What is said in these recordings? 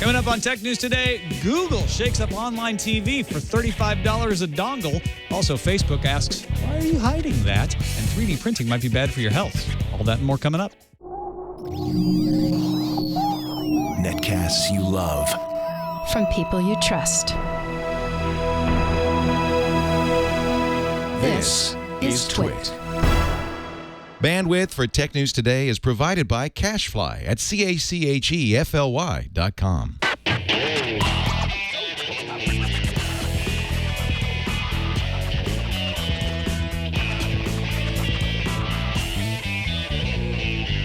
Coming up on Tech News Today, Google shakes up online TV for $35 a dongle. Also, Facebook asks, why are you hiding that? And 3D printing might be bad for your health. All that and more coming up. Netcasts you love. From people you trust. This is Twit. Bandwidth for Tech News Today is provided by CacheFly at CACHEFLY.com.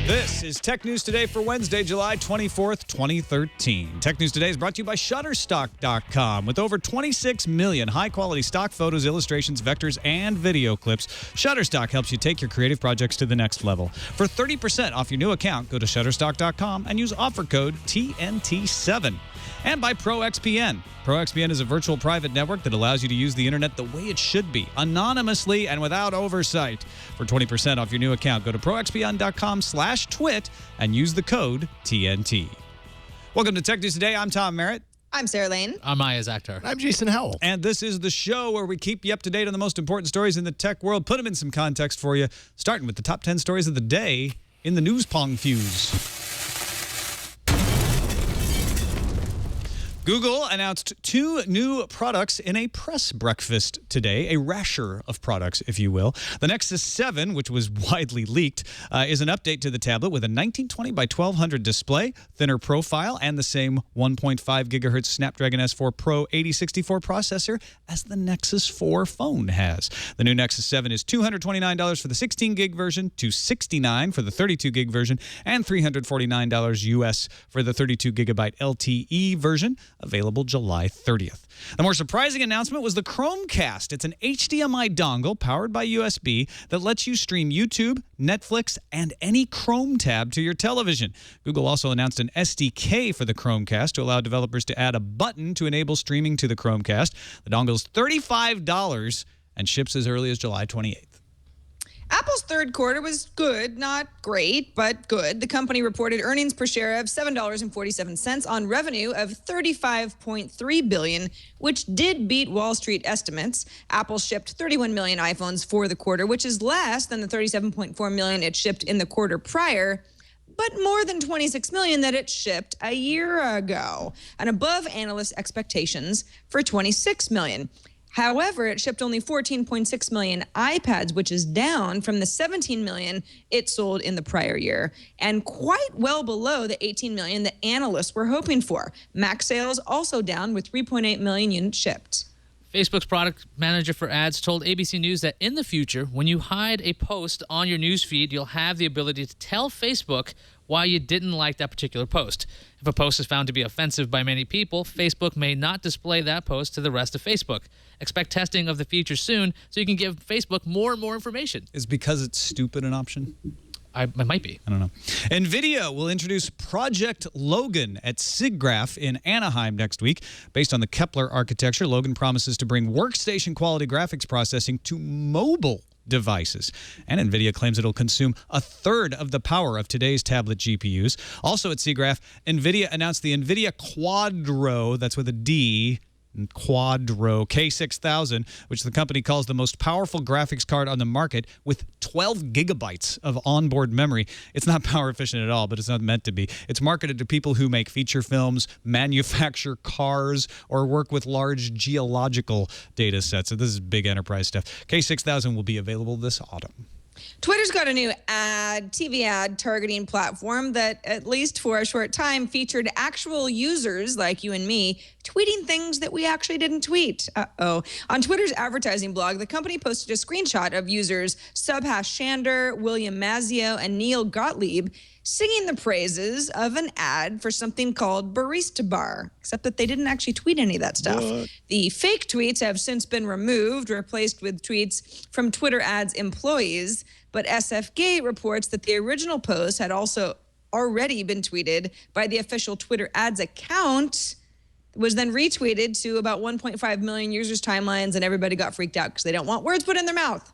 This is Tech News Today for Wednesday, July 24th, 2013. Tech News Today is brought to you by Shutterstock.com. With over 26 million high-quality stock photos, illustrations, vectors, and video clips, Shutterstock helps you take your creative projects to the next level. For 30% off your new account, go to Shutterstock.com and use offer code TNT7. And by ProXPN. ProXPN is a virtual private network that allows you to use the internet the way it should be, anonymously and without oversight. For 20% off your new account, go to proxpn.com/twit and use the code TNT. Welcome to Tech News Today. I'm Tom Merritt. I'm Sarah Lane. I'm Maya Zakhtar. I'm Jason Howell. And this is the show where we keep you up to date on the most important stories in the tech world, put them in some context for you, starting with the top 10 stories of the day in the News Pong Fuse. Google announced 2 new products in a press breakfast today, a rasher of products, if you will. The Nexus 7, which was widely leaked, is an update to the tablet with a 1920 by 1200 display, thinner profile, and the same 1.5 gigahertz Snapdragon S4 Pro 8064 processor as the Nexus 4 phone has. The new Nexus 7 is $229 for the 16 gig version, $269 for the 32 gig version, and $349 US for the 32 gigabyte LTE version. Available July 30th. The more surprising announcement was the Chromecast. It's an HDMI dongle powered by USB that lets you stream YouTube, Netflix, and any Chrome tab to your television. Google also announced an SDK for the Chromecast to allow developers to add a button to enable streaming to the Chromecast. The dongle is $35 and ships as early as July 28th. Apple's third quarter was good, not great, but good. The company reported earnings per share of $7.47 on revenue of $35.3 billion, which did beat Wall Street estimates. Apple shipped 31 million iPhones for the quarter, which is less than the 37.4 million it shipped in the quarter prior, but more than 26 million that it shipped a year ago, and above analyst expectations for 26 million. However, it shipped only 14.6 million iPads, which is down from the 17 million it sold in the prior year, and quite well below the 18 million that analysts were hoping for. Mac sales also down with 3.8 million units shipped. Facebook's product manager for ads told ABC News that in the future, when you hide a post on your newsfeed, you'll have the ability to tell Facebook why you didn't like that particular post. If a post is found to be offensive by many people, Facebook may not display that post to the rest of Facebook. Expect testing of the feature soon so you can give Facebook more and more information. Is because it's stupid an option? It might be. I don't know. NVIDIA will introduce Project Logan at SIGGRAPH in Anaheim next week. Based on the Kepler architecture, Logan promises to bring workstation-quality graphics processing to mobile devices. And NVIDIA claims it'll consume a third of the power of today's tablet GPUs. Also at SIGGRAPH, NVIDIA announced the NVIDIA Quadro, that's with a D, Quadro K6000, which the company calls the most powerful graphics card on the market with 12 gigabytes of onboard memory. It's not power efficient at all, but it's not meant to be. It's marketed to people who make feature films, manufacture cars, or work with large geological data sets. So this is big enterprise stuff. K6000 will be available this autumn. Twitter's got a new TV ad targeting platform that, at least for a short time, featured actual users like you and me tweeting things that we actually didn't tweet. On Twitter's advertising blog, the company posted a screenshot of users Subhash Chander, William Mazzio, and Neil Gottlieb singing the praises of an ad for something called Barista Bar, except that they didn't actually tweet any of that stuff. What? The fake tweets have since been removed, replaced with tweets from Twitter ads employees, but SFGate reports that the original post had also already been tweeted by the official Twitter ads account, was then retweeted to about 1.5 million users' timelines, and everybody got freaked out because they don't want words put in their mouth.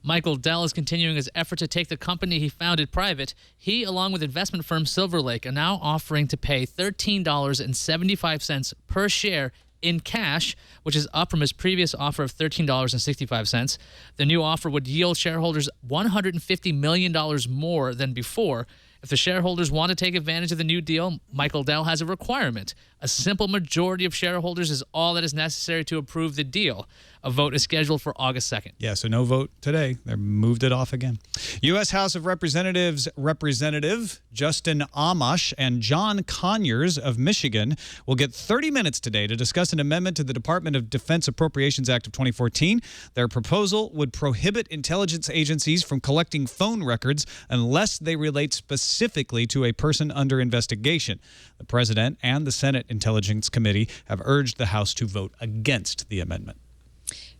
Michael Dell is continuing his effort to take the company he founded private. He, along with investment firm Silver Lake, are now offering to pay $13.75 per share in cash, which is up from his previous offer of $13.65. The new offer would yield shareholders $150 million more than before. If the shareholders want to take advantage of the new deal, Michael Dell has a requirement. A simple majority of shareholders is all that is necessary to approve the deal. A vote is scheduled for August 2nd. Yeah, so no vote today. They moved it off again. U.S. House of Representatives Representative Justin Amash and John Conyers of Michigan will get 30 minutes today to discuss an amendment to the Department of Defense Appropriations Act of 2014. Their proposal would prohibit intelligence agencies from collecting phone records unless they relate specifically to a person under investigation. The President and the Senate Intelligence Committee have urged the House to vote against the amendment.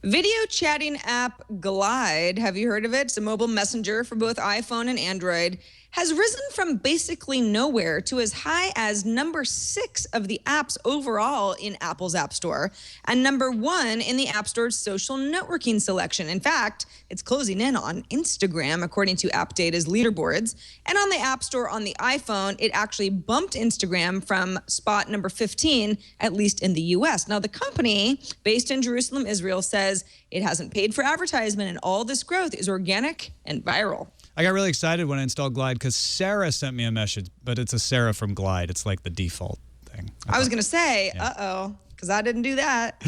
Video chatting app Glide, have you heard of it? It's a mobile messenger for both iPhone and Android. Has risen from basically nowhere to as high as number 6 of the apps overall in Apple's App Store and number 1 in the App Store's social networking selection. In fact, it's closing in on Instagram, according to AppData's leaderboards. And on the App Store on the iPhone, it actually bumped Instagram from spot number 15, at least in the U.S. Now, the company, based in Jerusalem, Israel, says it hasn't paid for advertisement, and all this growth is organic and viral. I got really excited when I installed Glide because Sarah sent me a message, but it's a Sarah from Glide. It's like the default thing. I was going to say, uh-oh, because I didn't do that.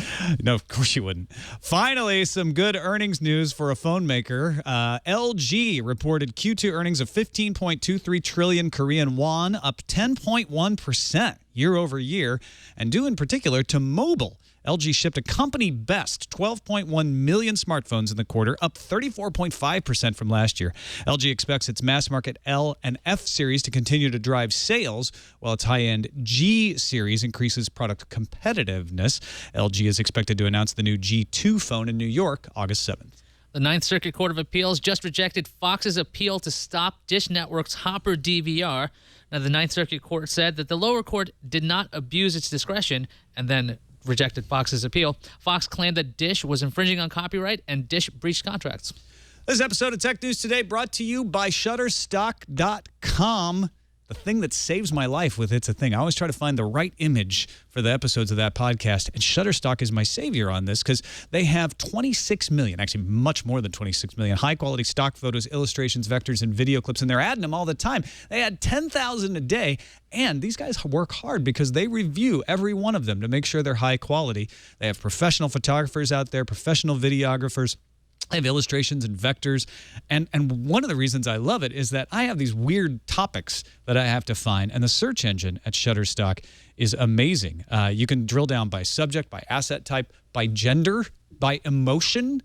No, of course you wouldn't. Finally, some good earnings news for a phone maker. LG reported Q2 earnings of 15.23 trillion Korean won, up 10.1% year over year, and due in particular to mobile. LG shipped a company best 12.1 million smartphones in the quarter, up 34.5% from last year. LG expects its mass market L and F series to continue to drive sales, while its high-end G series increases product competitiveness. LG is expected to announce the new G2 phone in New York August 7th. The Ninth Circuit Court of Appeals just rejected Fox's appeal to stop Dish Network's Hopper DVR. Now, the Ninth Circuit Court said that the lower court did not abuse its discretion and then rejected Fox's appeal. Fox claimed that Dish was infringing on copyright and Dish breached contracts. This episode of Tech News Today brought to you by Shutterstock.com. The thing that saves my life with It's a Thing. I always try to find the right image for the episodes of that podcast, and Shutterstock is my savior on this because they have 26 million, actually much more than 26 million, high-quality stock photos, illustrations, vectors, and video clips, and they're adding them all the time. They add 10,000 a day, and these guys work hard because they review every one of them to make sure they're high quality. They have professional photographers out there, professional videographers. I have illustrations and vectors, and one of the reasons I love it is that I have these weird topics that I have to find, and the search engine at Shutterstock is amazing. You can drill down by subject, by asset type, by gender, by emotion,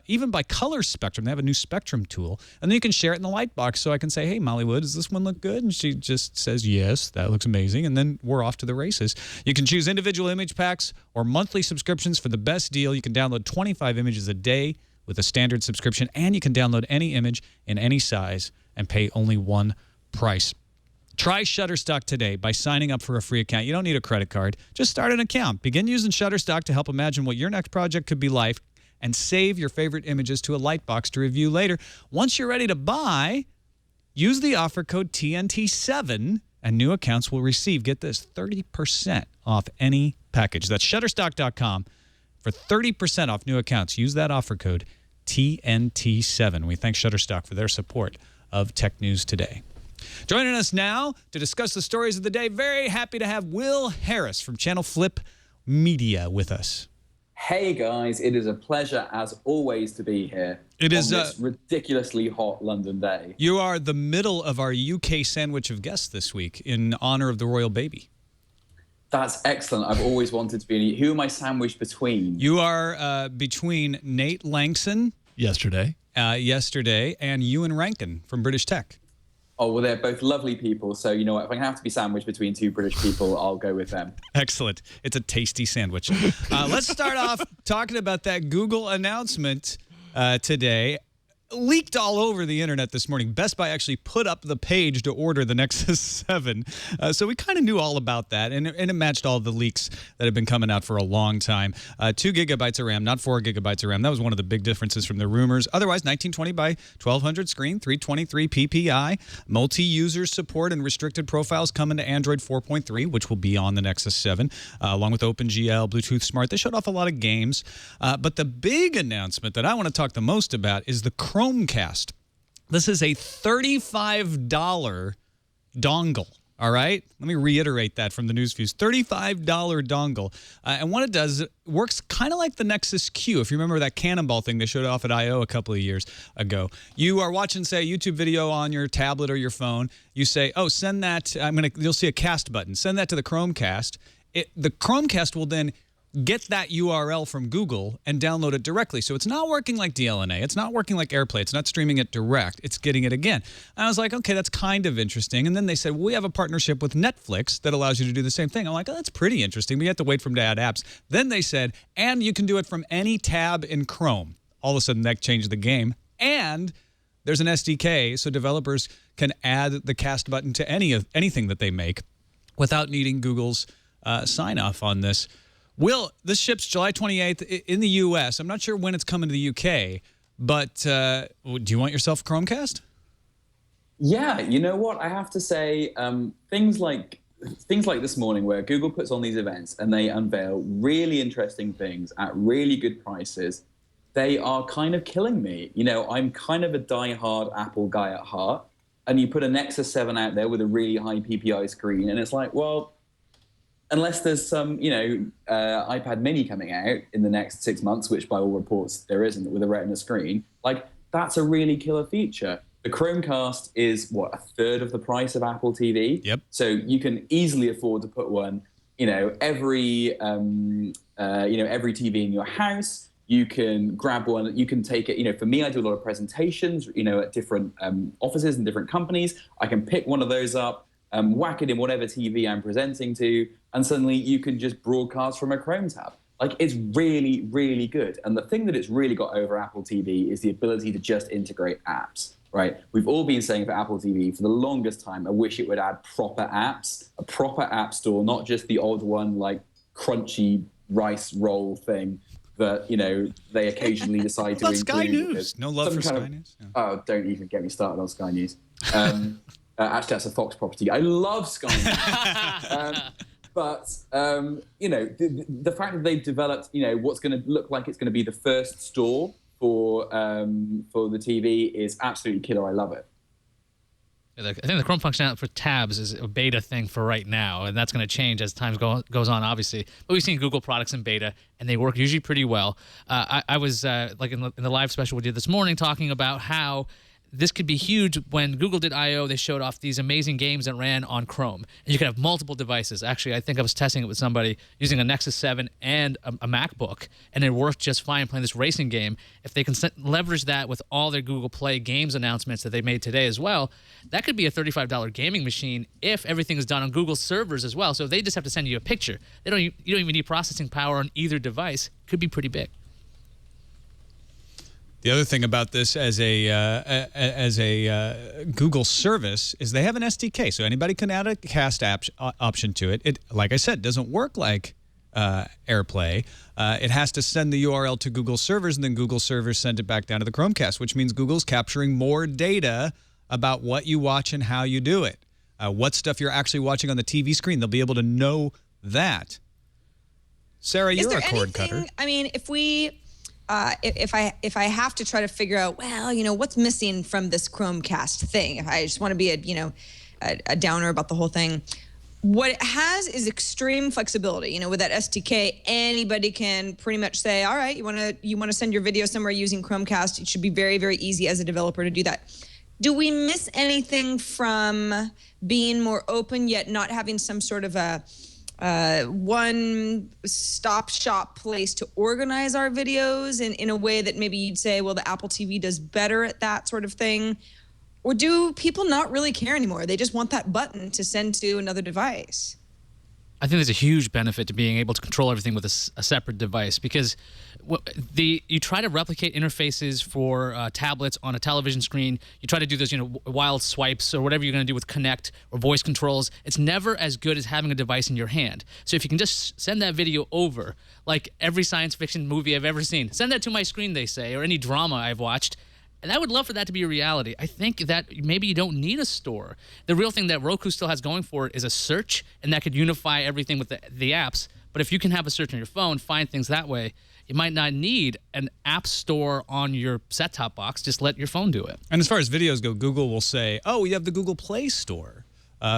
even by color spectrum. They have a new spectrum tool, and then you can share it in the Lightbox so I can say, hey, Mollywood, does this one look good? And she just says, yes, that looks amazing, and then we're off to the races. You can choose individual image packs or monthly subscriptions for the best deal. You can download 25 images a day with a standard subscription, and you can download any image in any size and pay only one price. Try Shutterstock today by signing up for a free account. You don't need a credit card. Just start an account. Begin using Shutterstock to help imagine what your next project could be like, and save your favorite images to a Lightbox to review later. Once you're ready to buy, use the offer code TNT7, and new accounts will receive, get this, 30% off any package. That's Shutterstock.com. For 30% off new accounts, use that offer code TNT7. We thank Shutterstock for their support of Tech News Today. Joining us now to discuss the stories of the day, very happy to have Will Harris from Channel Flip Media with us. Hey guys, it is a pleasure as always to be here. It is on this ridiculously hot London day. You are the middle of our UK sandwich of guests this week in honor of the royal baby. That's excellent. I've always wanted to be. Who am I sandwiched between? You are between Nate Langson Yesterday. and Ewan Rankin from British Tech. Oh, well, they're both lovely people. So, you know what? If I have to be sandwiched between two British people, I'll go with them. Excellent. It's a tasty sandwich. Let's start off talking about that Google announcement today. leaked all over the internet this morning. Best Buy actually put up the page to order the Nexus 7. So we kind of knew all about that, and it matched all the leaks that have been coming out for a long time. 2 gigabytes of RAM, not 4 gigabytes of RAM. That was one of the big differences from the rumors. Otherwise, 1920 by 1200 screen, 323 PPI, multi-user support and restricted profiles coming to Android 4.3, which will be on the Nexus 7, along with OpenGL, Bluetooth Smart. They showed off a lot of games. But the big announcement that I want to talk the most about is the Chromecast. This is a $35 dongle. All right? Let me reiterate that from the news views. $35 dongle. And what it does, it works kind of like the Nexus Q. If you remember that cannonball thing they showed off at I.O. a couple of years ago. You are watching, say, a YouTube video on your tablet or your phone. You say, oh, send that. You'll see a cast button. Send that to the Chromecast. The Chromecast will then get that URL from Google and download it directly. So it's not working like DLNA. It's not working like AirPlay. It's not streaming it direct. It's getting it again. And I was like, okay, that's kind of interesting. And then they said, well, we have a partnership with Netflix that allows you to do the same thing. I'm like, oh, that's pretty interesting. But you have to wait for them to add apps. Then they said, and you can do it from any tab in Chrome. All of a sudden, that changed the game. And there's an SDK, so developers can add the cast button to anything that they make without needing Google's sign-off on this. Will, this ships July 28th in the U.S. I'm not sure when it's coming to the U.K., but do you want yourself a Chromecast? Yeah, you know what? I have to say, things like this morning where Google puts on these events and they unveil really interesting things at really good prices, they are kind of killing me. You know, I'm kind of a die-hard Apple guy at heart, and you put a Nexus 7 out there with a really high PPI screen, and it's like, well, unless there's some, iPad mini coming out in the next 6 months, which by all reports there isn't, with a Retina screen, like, that's a really killer feature. The Chromecast is, a third of the price of Apple TV? Yep. So you can easily afford to put one, every TV in your house. You can grab one, you can take it, for me, I do a lot of presentations, at different offices and different companies. I can pick one of those up, whack it in whatever TV I'm presenting to, and suddenly you can just broadcast from a Chrome tab. Like, it's really, really good. And the thing that it's really got over Apple TV is the ability to just integrate apps, right? We've all been saying for Apple TV for the longest time, I wish it would add proper apps, a proper app store, not just the odd one like crunchy rice roll thing that, they occasionally decide to include. Sky News. No love for Sky News? Yeah. Oh, don't even get me started on Sky News. Actually, that's a Fox property. I love Sky News. But, the fact that they've developed, what's going to look like it's going to be the first store for the TV is absolutely killer. I love it. I think the Chrome functionality for tabs is a beta thing for right now, and that's going to change as time goes on, obviously. But we've seen Google products in beta, and they work usually pretty well. I was, in the live special we did this morning, talking about how this could be huge. When Google did I.O., they showed off these amazing games that ran on Chrome. And you could have multiple devices. Actually, I think I was testing it with somebody using a Nexus 7 and a MacBook, and it worked just fine playing this racing game. If they can leverage that with all their Google Play games announcements that they made today as well, that could be a $35 gaming machine if everything is done on Google servers as well. So they just have to send you a picture. You don't even need processing power on either device. Could be pretty big. The other thing about this as a Google service is they have an SDK, so anybody can add a cast app option to it. It, like I said, doesn't work like AirPlay. It has to send the URL to Google servers, and then Google servers send it back down to the Chromecast, which means Google's capturing more data about what you watch and how you do it. What stuff you're actually watching on the TV screen. They'll be able to know that. Sarah, you're a cord cutter. I mean, if I have to try to figure out, what's missing from this Chromecast thing, if I just want to be a downer about the whole thing, what it has is extreme flexibility. With that SDK, anybody can pretty much say, all right, you want to send your video somewhere using Chromecast. It should be very, very easy as a developer to do that. Do we miss anything from being more open yet not having some sort of a one-stop shop place to organize our videos in a way that maybe you'd say, well, the Apple TV does better at that sort of thing? Or do people not really care anymore? They just want that button to send to another device? I think there's a huge benefit to being able to control everything with a separate device, because you try to replicate interfaces for tablets on a television screen. You try to do those, wild swipes or whatever you're going to do with Connect or voice controls. It's never as good as having a device in your hand. So if you can just send that video over, like every science fiction movie I've ever seen, send that to my screen, they say, or any drama I've watched. And I would love for that to be a reality. I think that maybe you don't need a store. The real thing that Roku still has going for it is a search, and that could unify everything with the apps. But if you can have a search on your phone, find things that way, you might not need an app store on your set-top box. Just let your phone do it. And as far as videos go, Google will say, oh, we have the Google Play Store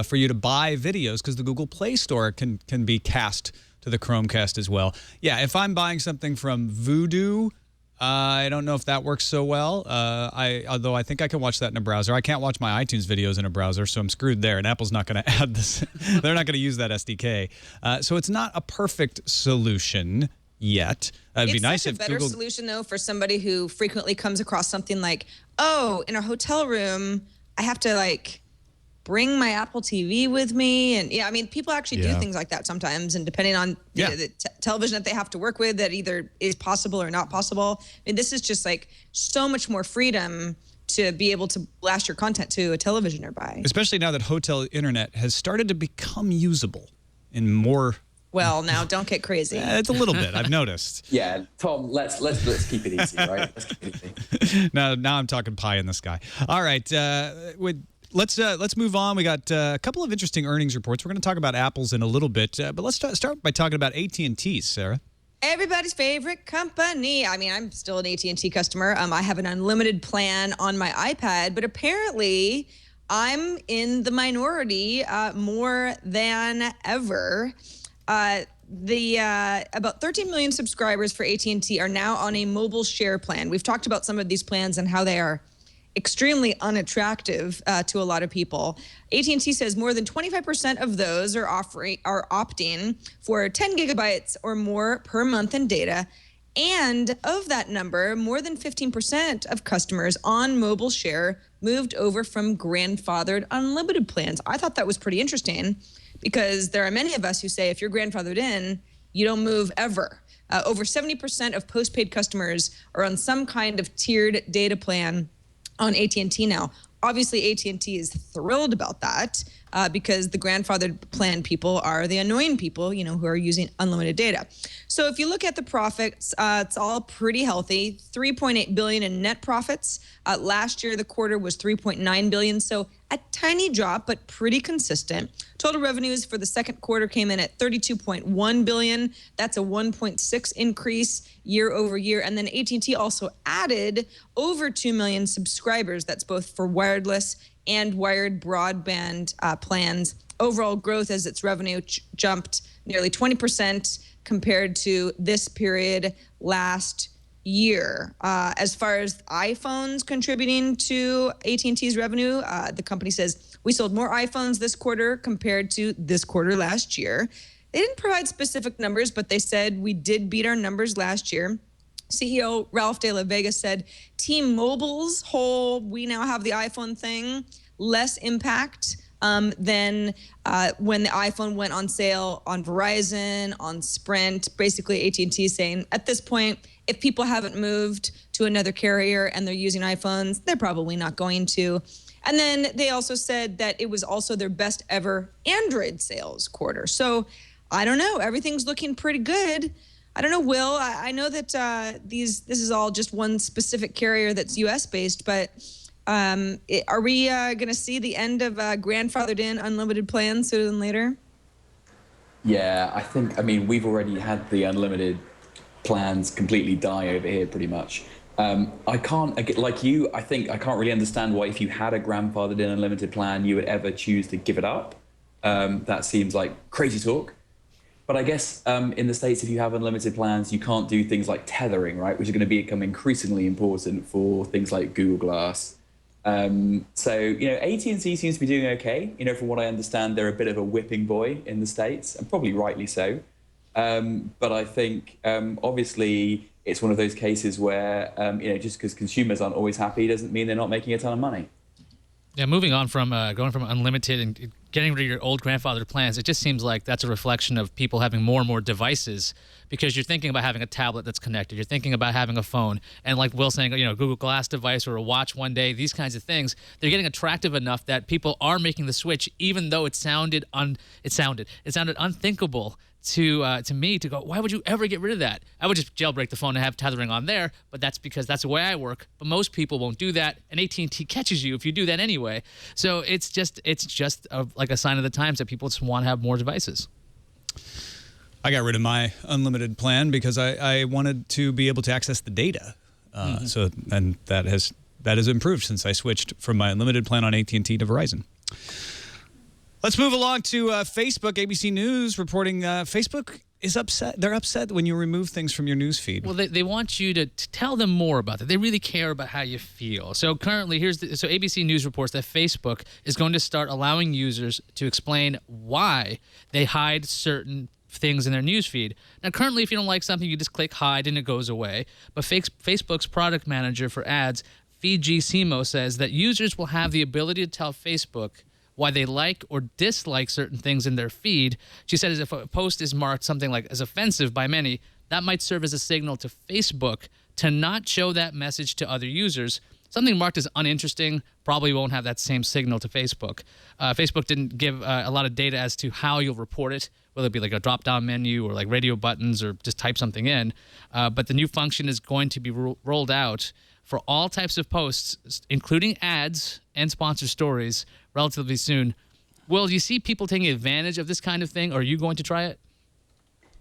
for you to buy videos, because the Google Play Store can be cast to the Chromecast as well. Yeah, if I'm buying something from Vudu, I don't know if that works so well. Although I think I can watch that in a browser. I can't watch my iTunes videos in a browser, so I'm screwed there. And Apple's not going to add this. They're not going to use that SDK. So it's not a perfect solution yet. It'd be nice if It's a better solution, though, for somebody who frequently comes across something like, oh, in a hotel room, I have to, bring my Apple TV with me. And yeah, I mean, people actually do things like that sometimes. And depending on the television that they have to work with, that either is possible or not possible. I mean, this is just so much more freedom to be able to blast your content to a television nearby. Especially now that hotel internet has started to become usable in more. Well, now don't get crazy. It's a little bit. I've noticed. Yeah, Tom, let's keep it easy, right? Let's keep it easy. Now I'm talking pie in the sky. All right. Let's move on. We got a couple of interesting earnings reports. We're going to talk about Apple's in a little bit, but let's start by talking about AT&T, Sarah. Everybody's favorite company. I mean, I'm still an AT&T customer. I have an unlimited plan on my iPad, but apparently I'm in the minority more than ever. About 13 million subscribers for AT&T are now on a mobile share plan. We've talked about some of these plans and how they are extremely unattractive to a lot of people. AT&T says more than 25% of those are opting for 10 gigabytes or more per month in data. And of that number, more than 15% of customers on mobile share moved over from grandfathered unlimited plans. I thought that was pretty interesting, because there are many of us who say if you're grandfathered in, you don't move ever. Over 70% of postpaid customers are on some kind of tiered data plan on AT&T now. Obviously, AT&T is thrilled about that because the grandfathered plan people are the annoying people, who are using unlimited data. So if you look at the profits, it's all pretty healthy. $3.8 billion in net profits. Last year, the quarter was $3.9 billion. So a tiny drop, but pretty consistent. Total revenues for the second quarter came in at $32.1 billion. That's a 1.6 increase year over year. And then AT&T also added over 2 million subscribers. That's both for wireless and wired broadband plans. Overall growth as its revenue jumped nearly 20% compared to this period last year. As far as iPhones contributing to AT&T's revenue, the company says we sold more iPhones this quarter compared to this quarter last year. They didn't provide specific numbers, but they said we did beat our numbers last year. CEO Ralph de la Vega said T-Mobile's whole "we now have the iPhone" thing, less impact than when the iPhone went on sale on Verizon, on Sprint. Basically, AT&T saying at this point, if people haven't moved to another carrier and they're using iPhones, they're probably not going to. And then they also said that it was also their best ever Android sales quarter. So I don't know. Everything's looking pretty good. I don't know, Will. I know that this is all just one specific carrier that's U.S. based, but are we going to see the end of grandfathered in unlimited plans sooner than later? Yeah, I mean, we've already had the unlimited plans completely die over here pretty much. I can't, like you, I can't really understand why if you had a grandfathered in unlimited plan, you would ever choose to give it up. That seems like crazy talk. But I guess in the States, if you have unlimited plans, you can't do things like tethering, right? Which are going to become increasingly important for things like Google Glass. So, AT&T seems to be doing okay. From what I understand, they're a bit of a whipping boy in the States, and probably rightly so. But I think, obviously, it's one of those cases where, just because consumers aren't always happy doesn't mean they're not making a ton of money. Yeah, moving on from going from unlimited and getting rid of your old grandfathered plans, it just seems like that's a reflection of people having more and more devices, because you're thinking about having a tablet that's connected. You're thinking about having a phone. And like Will saying, Google Glass device or a watch one day, these kinds of things, they're getting attractive enough that people are making the switch, even though it sounded unthinkable to me to go, why would you ever get rid of that? I would just jailbreak the phone and have tethering on there, but that's because that's the way I work. But most people won't do that, and AT&T catches you if you do that anyway. So it's just like a sign of the times that people just want to have more devices. I got rid of my unlimited plan because I wanted to be able to access the data. And that has improved since I switched from my unlimited plan on AT&T to Verizon. Let's move along to Facebook. ABC News reporting Facebook is upset. They're upset when you remove things from your news feed. Well, they want you to tell them more about that. They really care about how you feel. So currently, so ABC News reports that Facebook is going to start allowing users to explain why they hide certain things in their newsfeed. Now, currently, if you don't like something, you just click hide and it goes away. But Facebook's product manager for ads, Fiji Simo, says that users will have the ability to tell Facebook why they like or dislike certain things in their feed. She said, as if a post is marked something like as offensive by many, that might serve as a signal to Facebook to not show that message to other users. Something marked as uninteresting probably won't have that same signal to Facebook. Facebook didn't give a lot of data as to how you'll report it, whether it be like a drop-down menu or like radio buttons or just type something in. But the new function is going to be rolled out for all types of posts, including ads and sponsored stories, relatively soon. Will, do you see people taking advantage of this kind of thing? Or are you going to try it?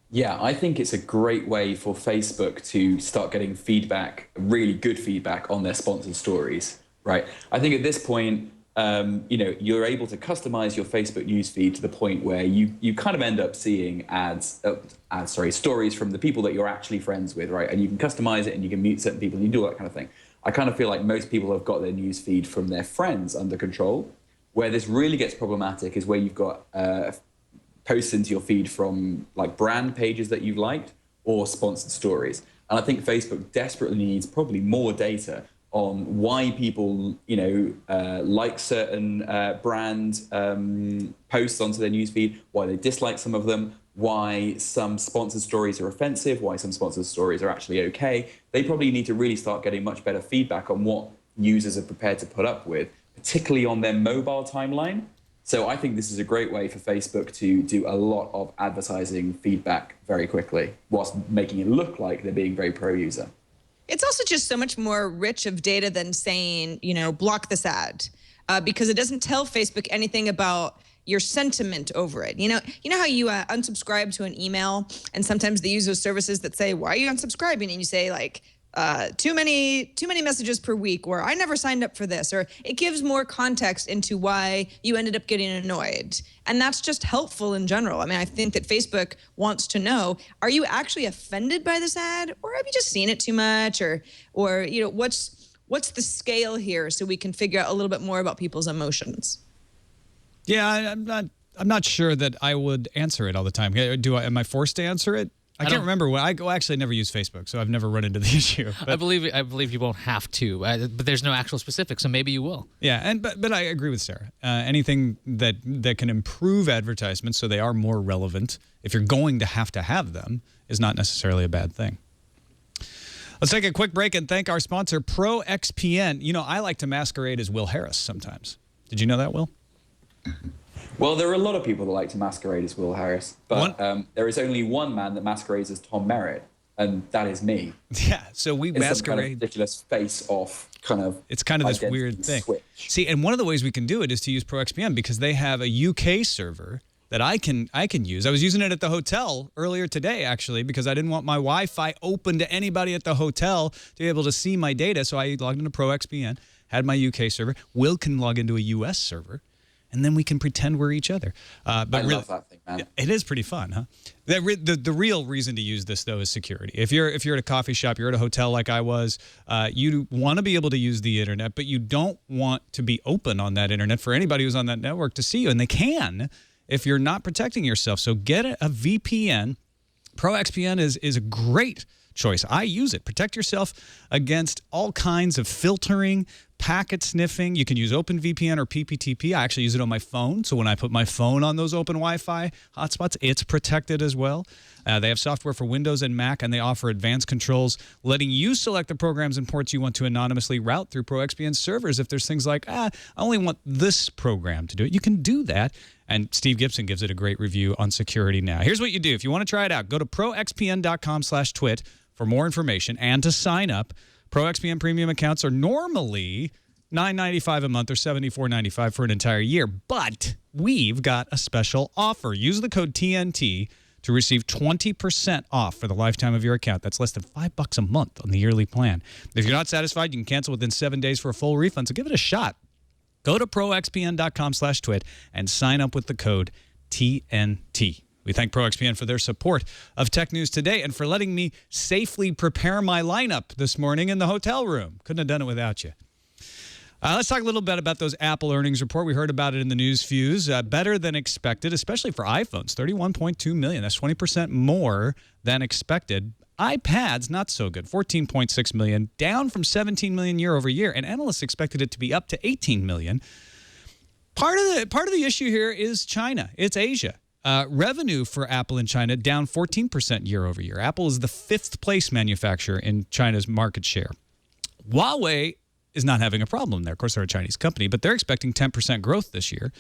Yeah, I think it's a great way for Facebook to start getting feedback, really good feedback on their sponsored stories, right? I think at this point, you're able to customize your Facebook newsfeed to the point where you kind of end up seeing stories from the people that you're actually friends with, right? And you can customize it and you can mute certain people and you do all that kind of thing. I kind of feel like most people have got their newsfeed from their friends under control. Where this really gets problematic is where you've got posts into your feed from like brand pages that you've liked or sponsored stories. And I think Facebook desperately needs probably more data on why people, like certain brand posts onto their newsfeed, why they dislike some of them, why some sponsored stories are offensive, why some sponsored stories are actually okay. They probably need to really start getting much better feedback on what users are prepared to put up with, particularly on their mobile timeline. So I think this is a great way for Facebook to do a lot of advertising feedback very quickly, whilst making it look like they're being very pro-user. It's also just so much more rich of data than saying, block this ad, because it doesn't tell Facebook anything about your sentiment over it. You know how you unsubscribe to an email, and sometimes they use those services that say, why are you unsubscribing? And you say like, too many messages per week, or I never signed up for this, or it gives more context into why you ended up getting annoyed. And that's just helpful in general. I mean, I think that Facebook wants to know, are you actually offended by this ad, or have you just seen it too much, or what's the scale here, so we can figure out a little bit more about people's emotions. Yeah, I'm not sure that I would answer it all the time. Am I forced to answer it? I can't remember. Actually, I never use Facebook, so I've never run into the issue. But I believe you won't have to, but there's no actual specifics, so maybe you will. Yeah, but I agree with Sarah. Anything that can improve advertisements so they are more relevant, if you're going to have them, is not necessarily a bad thing. Let's take a quick break and thank our sponsor, ProXPN. I like to masquerade as Will Harris sometimes. Did you know that, Will? Well, there are a lot of people that like to masquerade as Will Harris, but there is only one man that masquerades as Tom Merritt, and that is me. Yeah, so we masquerade. Some kind of ridiculous face-off kind of. It's kind of this weird thing. Switch. See, and one of the ways we can do it is to use ProXPN, because they have a UK server that I can use. I was using it at the hotel earlier today, actually, because I didn't want my Wi-Fi open to anybody at the hotel to be able to see my data. So I logged into ProXPN, had my UK server. Will can log into a US server. And then we can pretend we're each other. But I love that thing, man. It is pretty fun, huh? The real reason to use this, though, is security. If you're at a coffee shop, you're at a hotel like I was, you want to be able to use the internet, but you don't want to be open on that internet for anybody who's on that network to see you. And they can if you're not protecting yourself. So get a VPN. ProXPN is a great choice. I use it. Protect yourself against all kinds of filtering, packet sniffing. You can use OpenVPN or PPTP. I actually use it on my phone. So when I put my phone on those open Wi-Fi hotspots, it's protected as well. They have software for Windows and Mac, and they offer advanced controls, letting you select the programs and ports you want to anonymously route through ProXPN servers. If there's things like, I only want this program to do it, you can do that. And Steve Gibson gives it a great review on security now. Here's what you do. If you want to try it out, go to proxpn.com/twit for more information and to sign up. ProXPN premium accounts are normally $9.95 a month or $74.95 for an entire year. But we've got a special offer. Use the code TNT to receive 20% off for the lifetime of your account. That's less than $5 a month on the yearly plan. If you're not satisfied, you can cancel within 7 days for a full refund. So give it a shot. Go to proxpn.com/twit and sign up with the code TNT. We thank ProXPN for their support of Tech News Today and for letting me safely prepare my lineup this morning in the hotel room. Couldn't have done it without you. Let's talk a little bit about those Apple earnings report. We heard about it in the news fuse. Better than expected, especially for iPhones, 31.2 million. That's 20% more than expected. iPads, not so good, 14.6 million, down from 17 million year over year, and analysts expected it to be up to 18 million. Part of the issue here is China. It's Asia. Revenue for Apple in China down 14% year over year. Apple is the 5th place manufacturer in China's market share. Huawei is not having a problem there. Of course, they're a Chinese company, but they're expecting 10% growth this year.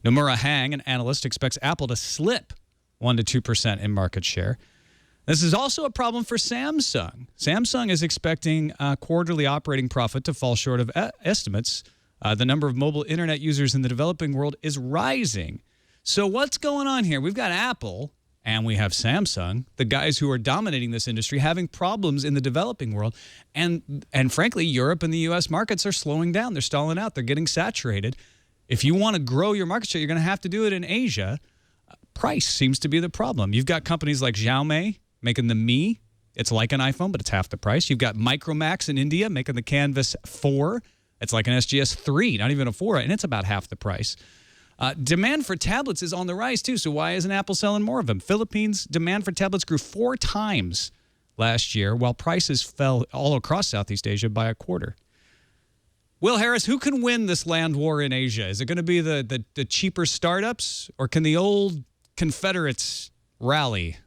Nomura Hang, an analyst, expects Apple to slip 1% to 2% in market share. This is also a problem for Samsung. Samsung is expecting quarterly operating profit to fall short of estimates. The number of mobile internet users in the developing world is rising. So what's going on here? We've got Apple and we have Samsung, the guys who are dominating this industry, having problems in the developing world. And frankly, Europe and the U.S. markets are slowing down. They're stalling out. They're getting saturated. If you want to grow your market share, you're going to have to do it in Asia. Price seems to be the problem. You've got companies like Xiaomi making the Mi. It's like an iPhone, but it's half the price. You've got Micromax in India making the Canvas 4. It's like an SGS 3, not even a 4, and it's about half the price. Demand for tablets is on the rise, too, so why isn't Apple selling more of them? Philippines, demand for tablets grew 4 times last year, while prices fell all across Southeast Asia by a quarter. Will Harris, who can win this land war in Asia? Is it going to be the cheaper startups, or can the old Confederates rally?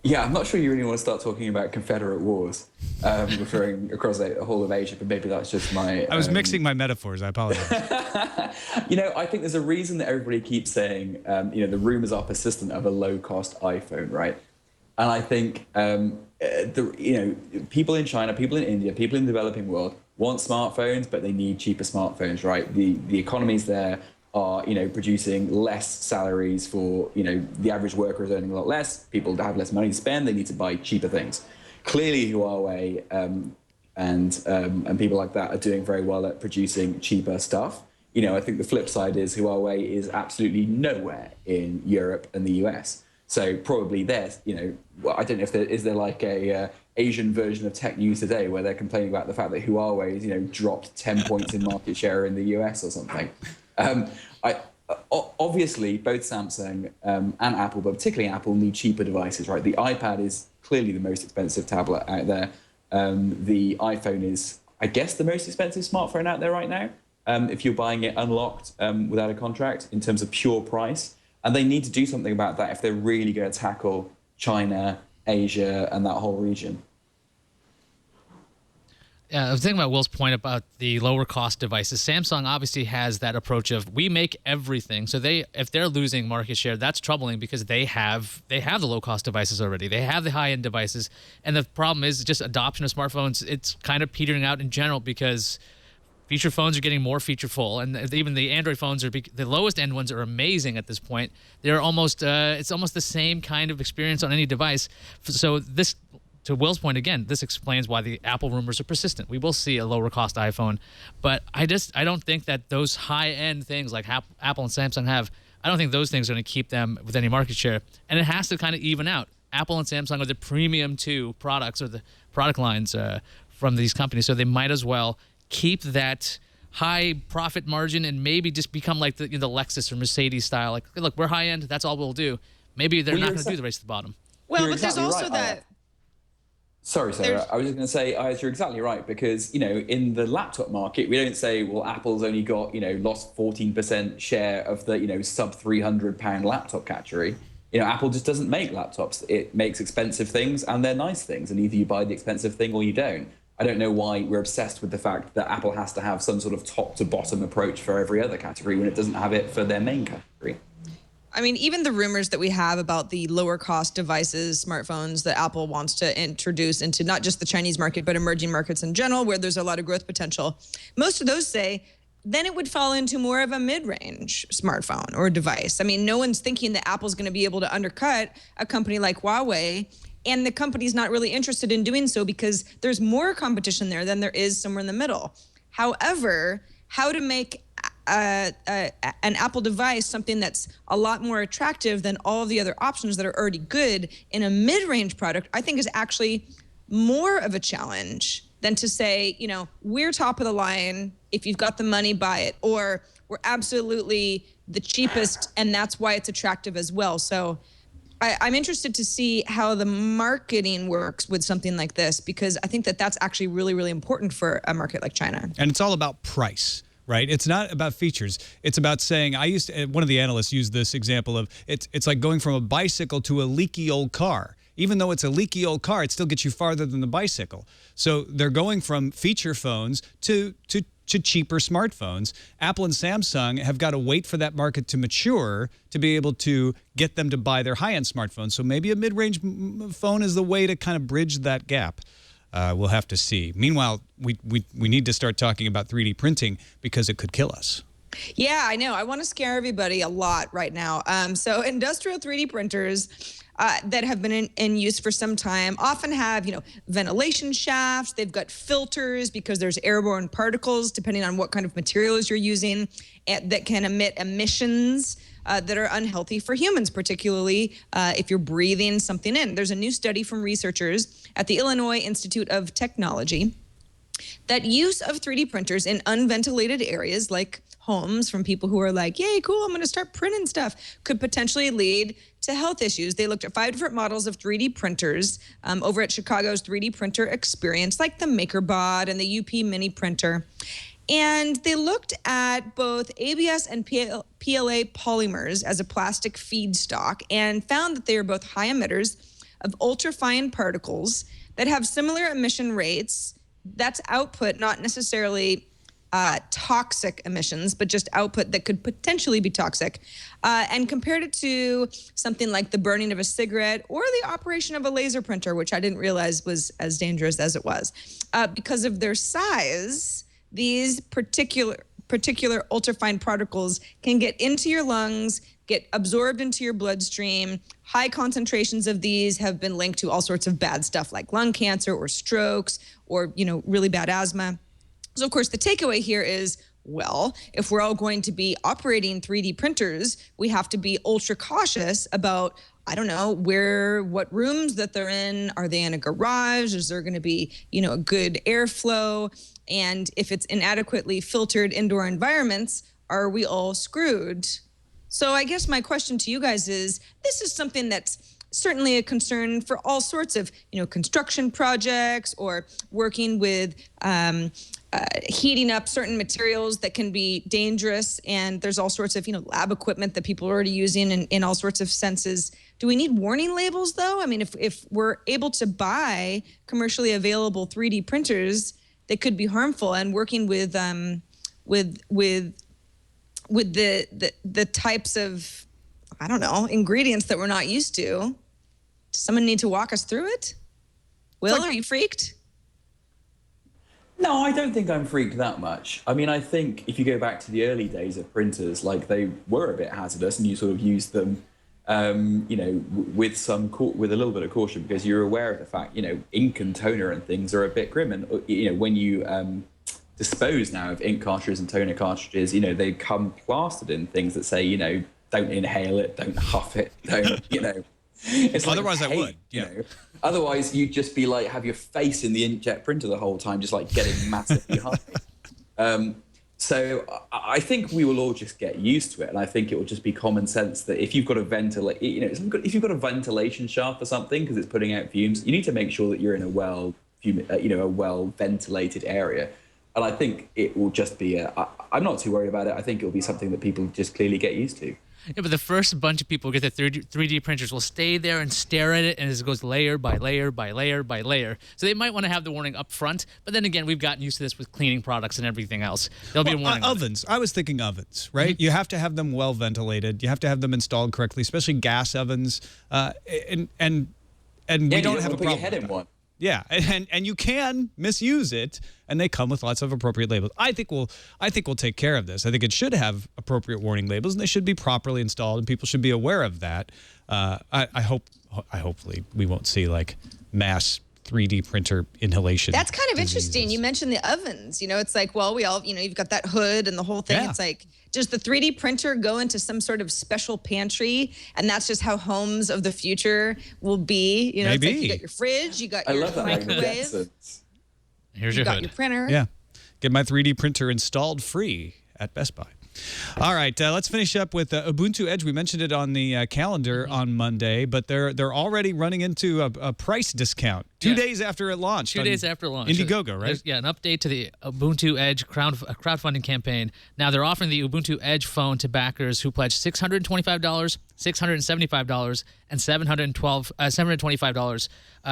Yeah, I'm not sure you really want to start talking about Confederate wars, referring across a whole of Asia, but maybe that's just my... I was mixing my metaphors. I apologize. I think there's a reason that everybody keeps saying, the rumors are persistent of a low-cost iPhone, right? And I think, people in China, people in India, people in the developing world want smartphones, but they need cheaper smartphones, right? The economies there are, producing less salaries for, the average worker is earning a lot less. People have less money to spend. They need to buy cheaper things. Clearly, Huawei and people like that are doing very well at producing cheaper stuff. I think the flip side is Huawei is absolutely nowhere in Europe and the US. So probably there's, I don't know if is there like a Asian version of Tech News Today where they're complaining about the fact that Huawei has, dropped 10 points in market share in the US or something. Obviously, both Samsung and Apple, but particularly Apple, need cheaper devices, right? The iPad is clearly the most expensive tablet out there. The iPhone is, I guess, the most expensive smartphone out there right now, if you're buying it unlocked without a contract in terms of pure price. And they need to do something about that if they're really going to tackle China, Asia, and that whole region. Yeah, I was thinking about Will's point about the lower cost devices. Samsung obviously has that approach of we make everything. So if they're losing market share, that's troubling because they have the low cost devices already. They have the high end devices, and the problem is just adoption of smartphones. It's kind of petering out in general because feature phones are getting more featureful, and even the Android phones the lowest end ones are amazing at this point. They're almost it's almost the same kind of experience on any device. So this. To Will's point again, this explains why the Apple rumors are persistent. We will see a lower cost iPhone, but I don't think that those high end things like Apple and Samsung have, I don't think those things are going to keep them with any market share. And it has to kind of even out. Apple and Samsung are the premium 2 products or the product lines from these companies, so they might as well keep that high profit margin and maybe just become like the Lexus or Mercedes style. Like, look, we're high end. That's all we'll do. Maybe they're not going to do the race to the bottom. Well, You're but there's exactly also right. that. Sorry, Sarah. I was just going to say, you're exactly right, because, in the laptop market, we don't say, well, Apple's only got, lost 14% share of the, sub £300 laptop category. Apple just doesn't make laptops. It makes expensive things, and they're nice things. And either you buy the expensive thing or you don't. I don't know why we're obsessed with the fact that Apple has to have some sort of top to bottom approach for every other category when it doesn't have it for their main category. I mean, even the rumors that we have about the lower cost devices, smartphones that Apple wants to introduce into not just the Chinese market, but emerging markets in general, where there's a lot of growth potential. Most of those say then it would fall into more of a mid-range smartphone or device. I mean, no one's thinking that Apple's going to be able to undercut a company like Huawei. And the company's not really interested in doing so because there's more competition there than there is somewhere in the middle. However, how to make an Apple device something that's a lot more attractive than all of the other options that are already good in a mid-range product, I think is actually more of a challenge than to say, we're top of the line. If you've got the money, buy it. Or we're absolutely the cheapest, and that's why it's attractive as well. So I'm interested to see how the marketing works with something like this, because I think that that's actually really, really important for a market like China. And it's all about price, right? It's not about features. It's about saying, one of the analysts used this example of, it's like going from a bicycle to a leaky old car. Even though it's a leaky old car, it still gets you farther than the bicycle. So they're going from feature phones to cheaper smartphones. Apple and Samsung have got to wait for that market to mature to be able to get them to buy their high-end smartphones. So maybe a mid-range phone is the way to kind of bridge that gap. We'll have to see. Meanwhile, we need to start talking about 3D printing because it could kill us. Yeah, I know. I want to scare everybody a lot right now. So industrial 3D printers that have been in use for some time often have, ventilation shafts. They've got filters because there's airborne particles, depending on what kind of materials you're using, that can emit emissions that are unhealthy for humans, particularly if you're breathing something in. There's a new study from researchers at the Illinois Institute of Technology that use of 3D printers in unventilated areas like homes from people who are like, yay, cool, I'm going to start printing stuff, could potentially lead to health issues. They looked at 5 different models of 3D printers over at Chicago's 3D printer experience, like the MakerBot and the UP Mini printer. And they looked at both ABS and PLA polymers as a plastic feedstock and found that they are both high emitters of ultrafine particles that have similar emission rates. That's output, not necessarily toxic emissions, but just output that could potentially be toxic, and compared it to something like the burning of a cigarette or the operation of a laser printer, which I didn't realize was as dangerous as it was. Because of their size, these particular ultrafine particles can get into your lungs, get absorbed into your bloodstream. High concentrations of these have been linked to all sorts of bad stuff like lung cancer or strokes or, really bad asthma. So, of course, the takeaway here is, well, if we're all going to be operating 3D printers, we have to be ultra cautious about, I don't know, what rooms that they're in. Are they in a garage? Is there going to be, a good airflow? And if it's inadequately filtered indoor environments, are we all screwed? So I guess my question to you guys is, this is something that's certainly a concern for all sorts of, construction projects or working with heating up certain materials that can be dangerous. And there's all sorts of, lab equipment that people are already using in all sorts of senses. Do we need warning labels, though? I mean, if we're able to buy commercially available 3D printers that could be harmful, and working with the types of, I don't know, ingredients that we're not used to, does someone need to walk us through it? Will, are you freaked? No, I don't think I'm freaked that much. I mean, I think if you go back to the early days of printers, like, they were a bit hazardous, and you sort of used them, with a little bit of caution, because you're aware of the fact, ink and toner and things are a bit grim. And, when you dispose now of ink cartridges and toner cartridges, they come plastered in things that say, don't inhale it, don't huff it, don't, It's like otherwise hate, I would, you know. Otherwise, you'd just be like, have your face in the inkjet printer the whole time, just like getting massively high. So I think we will all just get used to it, and I think it will just be common sense that if you've got a if you've got a ventilation shaft or something because it's putting out fumes, you need to make sure that you're in a well ventilated area. And I think it will just be I'm not too worried about it. I think it will be something that people just clearly get used to. Yeah, but the first bunch of people who get their 3D printers will stay there and stare at it, and it goes layer by layer by layer by layer. So they might want to have the warning up front, but then again, we've gotten used to this with cleaning products and everything else. There'll be a warning. Ovens. I was thinking ovens, right? You have to have them well ventilated. You have to have them installed correctly, especially gas ovens. And we don't have a put problem your head with in that. one. Yeah, and you can misuse it, and they come with lots of appropriate labels. I think we'll take care of this. I think it should have appropriate warning labels, and they should be properly installed, and people should be aware of that. Hopefully we won't see like mass 3D printer inhalation. That's kind of diseases. interesting. You mentioned the ovens. It's like, well, we all, you've got that hood and the whole thing. Yeah. It's like, does the 3D printer go into some sort of special pantry, and that's just how homes of the future will be? It's like Maybe. you got your fridge, you got I your love that. Like the microwave, Jetsons. Here's you your got hood. your printer. Yeah, get my 3D printer installed free at Best Buy. All right, let's finish up with Ubuntu Edge. We mentioned it on the calendar on Monday, but they're already running into a price discount 2 days after it launched. 2 days after launch. Indiegogo, right? There's, an update to the Ubuntu Edge crowdfunding campaign. Now they're offering the Ubuntu Edge phone to backers who pledge $625, $675, and $725,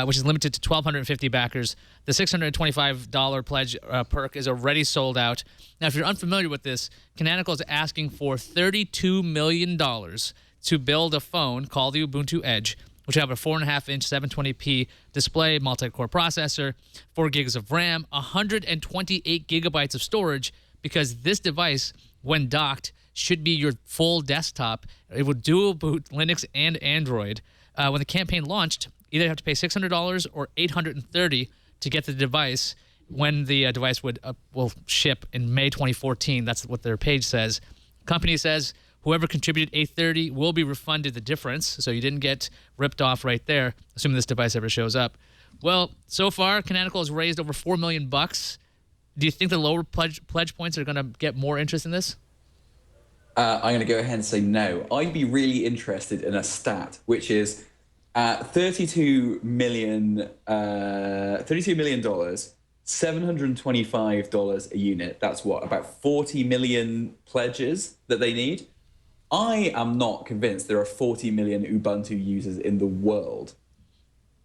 which is limited to 1,250 backers. The $625 pledge perk is already sold out. Now, if you're unfamiliar with this, Canonical is asking for $32 million to build a phone called the Ubuntu Edge, which have a 4.5-inch 720p display, multi-core processor, 4 gigs of RAM, 128 gigabytes of storage, because this device, when docked, should be your full desktop. It would dual boot Linux and Android. When the campaign launched, either have to pay $600 or $830 to get the device when the device will ship in May 2014. That's what their page says. Company says whoever contributed $830 will be refunded the difference, so you didn't get ripped off right there, assuming this device ever shows up. Well, so far, Canonical has raised over $4 million. Do you think the lower pledge points are going to get more interest in this? I'm going to go ahead and say no. I'd be really interested in a stat, which is $32 million, $725 a unit. That's what, about 40 million pledges that they need. I am not convinced there are 40 million Ubuntu users in the world,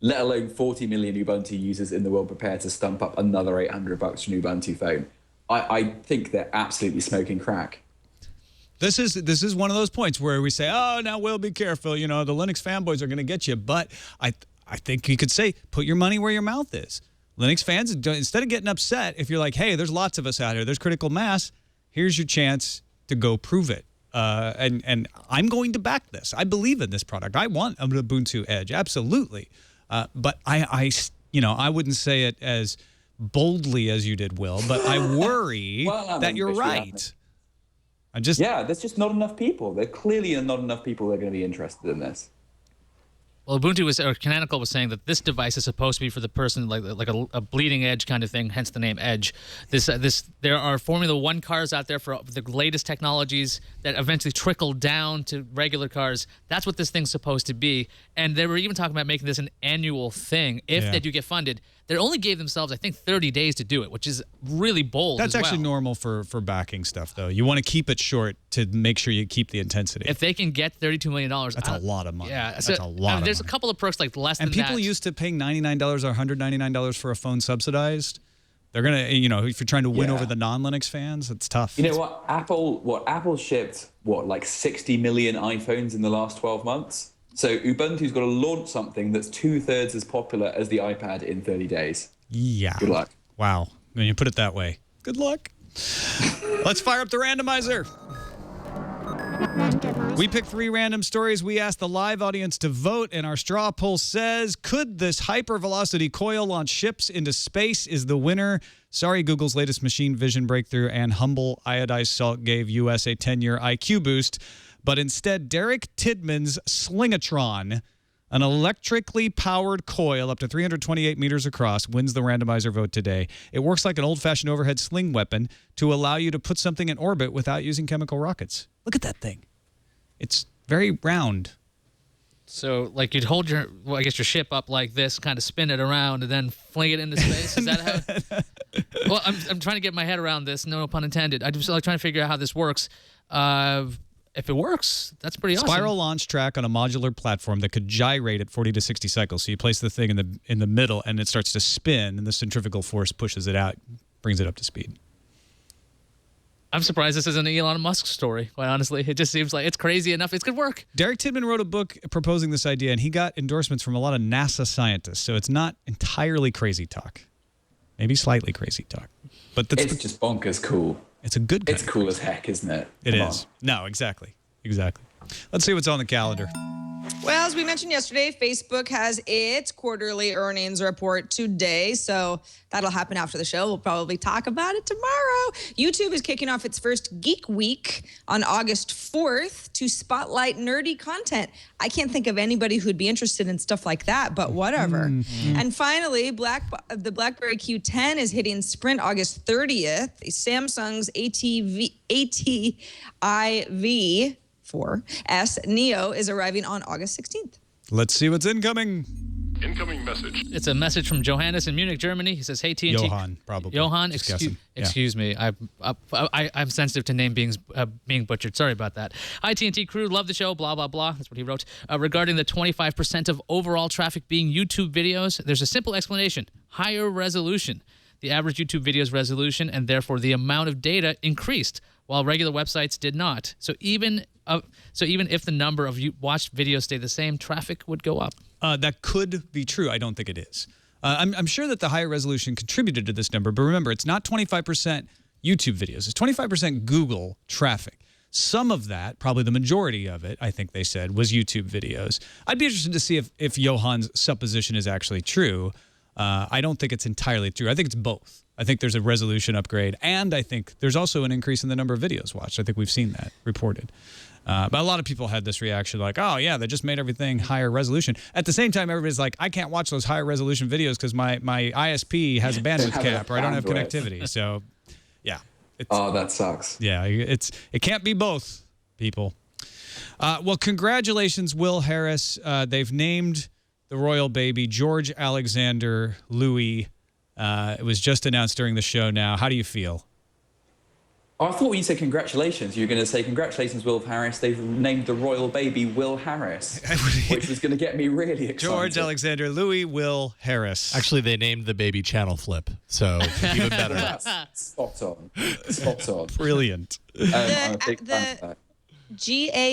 let alone 40 million Ubuntu users in the world prepared to stump up another $800 for an Ubuntu phone. I think they're absolutely smoking crack. This is one of those points where we say, oh, now Will, be careful. The Linux fanboys are going to get you. But I think you could say, put your money where your mouth is. Linux fans, instead of getting upset, if you're like, hey, there's lots of us out here, there's critical mass, here's your chance to go prove it. And I'm going to back this. I believe in this product. I want an Ubuntu Edge, absolutely. But I wouldn't say it as boldly as you did, Will. But I worry that you're right. There's just not enough people. There clearly are not enough people that are going to be interested in this. Well, Canonical was saying that this device is supposed to be for the person like a bleeding edge kind of thing, hence the name Edge. There are Formula One cars out there for the latest technologies that eventually trickle down to regular cars. That's what this thing's supposed to be. And they were even talking about making this an annual thing if they do get funded. They only gave themselves, I think, 30 days to do it, which is really bold. That's actually normal for backing stuff, though. You want to keep it short to make sure you keep the intensity. If they can get $32 million, that's a lot of money. Yeah, that's a lot of money. There's a couple of perks like less than that. And people used to paying $99 or $199 for a phone subsidized. They're gonna, if you're trying to win over the non-Linux fans, it's tough. You know what? Apple shipped like 60 million iPhones in the last 12 months. So Ubuntu's got to launch something that's 2/3 as popular as the iPad in 30 days. Yeah. Good luck. Wow. When you put it that way. Good luck. Let's fire up the randomizer. We picked 3 random stories. We asked the live audience to vote, and our straw poll says, could this hypervelocity coil launch ships into space? Is the winner. Sorry, Google's latest machine vision breakthrough and humble iodized salt gave US a 10-year IQ boost. But instead, Derek Tidman's Slingatron An electrically powered coil up to 328 meters across wins the randomizer vote today. It works like an old-fashioned overhead sling weapon to allow you to put something in orbit without using chemical rockets. Look at that thing. It's very round. So, like, you'd hold your ship up like this, kind of spin it around, and then fling it into space. Is that how? Well, I'm trying to get my head around this. No pun intended. I'm just like trying to figure out how this works. If it works, that's pretty awesome. Spiral launch track on a modular platform that could gyrate at 40 to 60 cycles. So you place the thing in the middle, and it starts to spin, and the centrifugal force pushes it out, brings it up to speed. I'm surprised this isn't an Elon Musk story, quite honestly. It just seems like it's crazy enough. It's good work. Derek Tidman wrote a book proposing this idea, and he got endorsements from a lot of NASA scientists. So it's not entirely crazy talk. Maybe slightly crazy talk. But it's just bonkers cool. It's a good kind It's cool as heck, isn't it? It Come is. No, exactly. Exactly. Let's see what's on the calendar. Well, as we mentioned yesterday, Facebook has its quarterly earnings report today, so that'll happen after the show. We'll probably talk about it tomorrow. YouTube is kicking off its first Geek Week on August 4th to spotlight nerdy content. I can't think of anybody who'd be interested in stuff like that, but whatever. And finally, the BlackBerry Q10 is hitting Sprint August 30th. Samsung's ATIV 4S Neo is arriving on August 16th. Let's see what's incoming. Incoming message. It's a message from Johannes in Munich, Germany. He says, "Hey TNT." Johan, probably. Johan, Just guessing. Yeah. excuse me. I'm sensitive to name being butchered. Sorry about that. Hi TNT crew, love the show. Blah blah blah. That's what he wrote. Regarding the 25% of overall traffic being YouTube videos, there's a simple explanation: higher resolution. The average YouTube video's resolution and therefore the amount of data increased, while regular websites did not. So even if the number of watched videos stayed the same, traffic would go up. That could be true. I don't think it is. I'm sure that the higher resolution contributed to this number, but remember, it's not 25% YouTube videos. It's 25% Google traffic. Some of that, probably the majority of it, I think they said, was YouTube videos. I'd be interested to see if Johan's supposition is actually true. I don't think it's entirely true. I think it's both. I think there's a resolution upgrade, and I think there's also an increase in the number of videos watched. I think we've seen that reported. But a lot of people had this reaction like, oh, yeah, they just made everything higher resolution. At the same time, everybody's like, I can't watch those higher resolution videos because my ISP has a bandwidth cap or I don't have connectivity. So, yeah. Oh, that sucks. Yeah, it can't be both, people. Well, congratulations, Will Harris. They've named the royal baby George Alexander Louis. It was just announced during the show now. How do you feel? Oh, I thought when you said congratulations, you were going to say, congratulations, Will Harris. They've named the royal baby Will Harris, which was going to get me really excited. George Alexander Louis Will Harris. Actually, they named the baby Channel Flip, so even better. That's spot on. Spot on. Brilliant. I'm a big fan of that.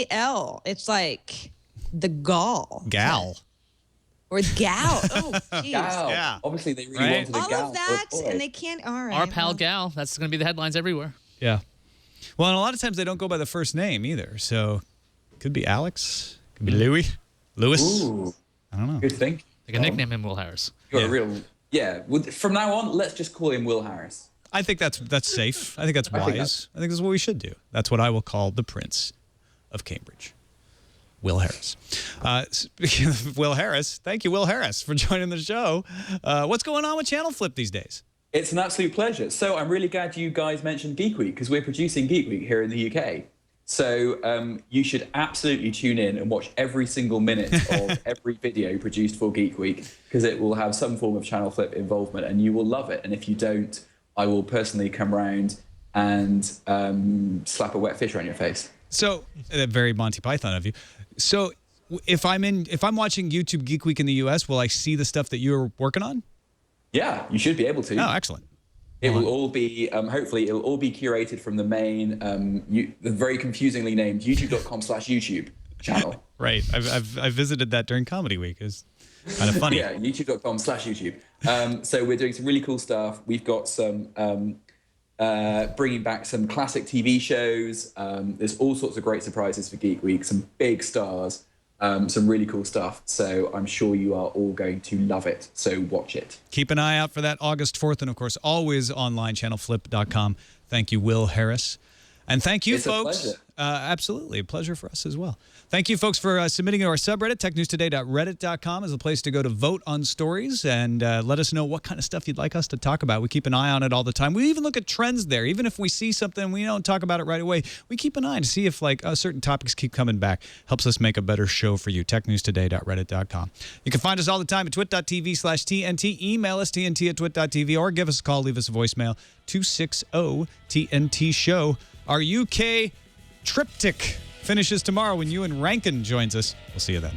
GAL. It's like the gall. Gal. Or gal. Oh, jeez. Gal. Yeah. Obviously, they really Right. wanted a All gal. of that, for a boy. and they can't. All right. Our pal well. Gal. That's going to be the headlines everywhere. Yeah. Well, and a lot of times they don't go by the first name either. So it could be Alex. Could be Louis. Louis. Ooh, I don't know. good thing. They can nickname him Will Harris. You're a real. Yeah. From now on, let's just call him Will Harris. I think that's safe. I think that's wise. I think that's- I think that's what we should do. That's what I will call the Prince of Cambridge. Will Harris. Speaking of Will Harris, thank you, Will Harris, for joining the show. What's going on with Channel Flip these days? It's an absolute pleasure. So I'm really glad you guys mentioned Geek Week because we're producing Geek Week here in the UK. So you should absolutely tune in and watch every single minute of every video produced for Geek Week because it will have some form of Channel Flip involvement and you will love it. And if you don't, I will personally come round and slap a wet fish around your face. So, very Monty Python of you. So, if I'm watching YouTube Geek Week in the US, will I see the stuff that you're working on? Yeah, you should be able to. Oh, excellent. It will all be, hopefully, it'll all be curated from the main, the very confusingly named youtube.com/YouTube channel. Right. I've visited that during Comedy Week. It's kind of funny. Yeah, youtube.com/YouTube. So we're doing some really cool stuff. We've got some bringing back some classic TV shows. There's all sorts of great surprises for Geek Week, some big stars, some really cool stuff. So I'm sure you are all going to love it. So watch it. Keep an eye out for that August 4th. And, of course, always online, channelflip.com. Thank you, Will Harris. And thank you, It's a folks. pleasure. Absolutely. A pleasure for us as well. Thank you, folks, for submitting to our subreddit. TechNewsToday.reddit.com is a place to go to vote on stories and let us know what kind of stuff you'd like us to talk about. We keep an eye on it all the time. We even look at trends there. Even if we see something, we don't talk about it right away. We keep an eye to see if certain topics keep coming back. Helps us make a better show for you. TechNewsToday.reddit.com. You can find us all the time at twit.tv/TNT. Email us TNT@twit.tv or give us a call, leave us a voicemail 260-TNT show. Our UK triptych finishes tomorrow when Ewan Rankin joins us. We'll see you then.